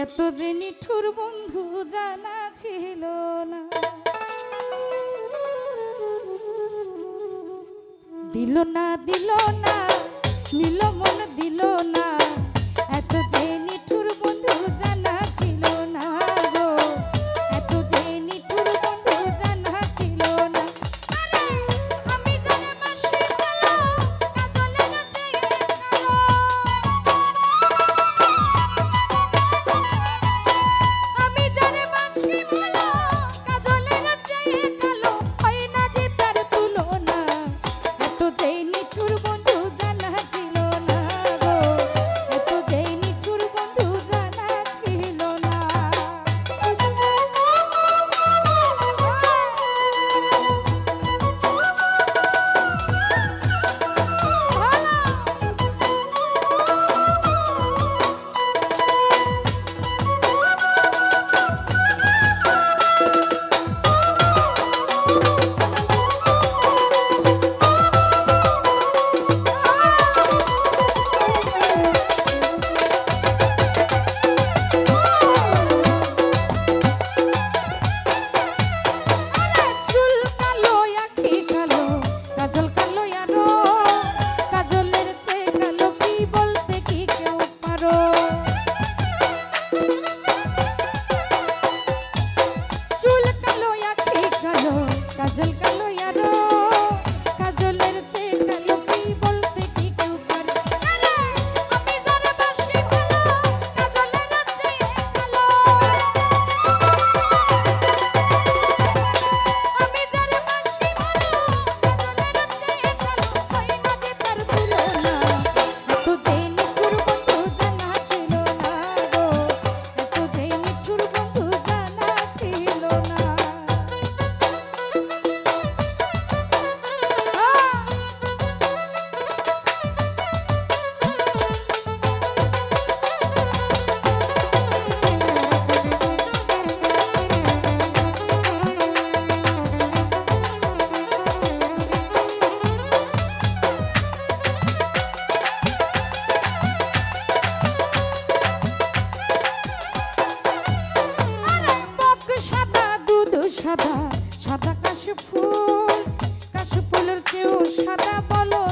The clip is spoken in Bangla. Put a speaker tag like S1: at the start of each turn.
S1: এত যে নিঠুর বন্ধু জানা ছিল না। দিল না দিল না নিল মন দিল না, এত যে নিঠুর বন্ধু জানা ছিল না গো, এত যে নিঠুর বন্ধু জানা ছিল না। আমি জানে বাঁশি কালো কাজলের চেয়ে কালো, আমি জানে বাঁশি কালো কাজলের চেয়ে কালো, হয় না যে তার তুলনা, এত যে নিঠুর বন্ধু জানা ছিল না গো, এত যে নিঠুর বন্ধু জানা ছিল না। চুল কালো আঁখি কালো কাজল কালো আরো, কাজলের চেয়ে কালো কি বলতে কি কেউ পারো। চুল কালো আঁখি কালো কাজল কালো আরো, কাজলের চেয়ে কালো কি বলতে কি কেউ পারো। আরে আমি জানে বাঁশি কালো কাজলের চেয়ে কালো, আমি জানে বাঁশি কালো কাজলের চেয়ে কালো, হয় না যে তার তুলনা, এত যে নিঠুর বন্ধু জানা ছিল না গো, এত যে নিঠুর বন্ধু জানা ছিল না। আরে বক সাদা দুধ সাদা সাদা কাশফুল, কাশফুলের চেয়েও সাদা বলো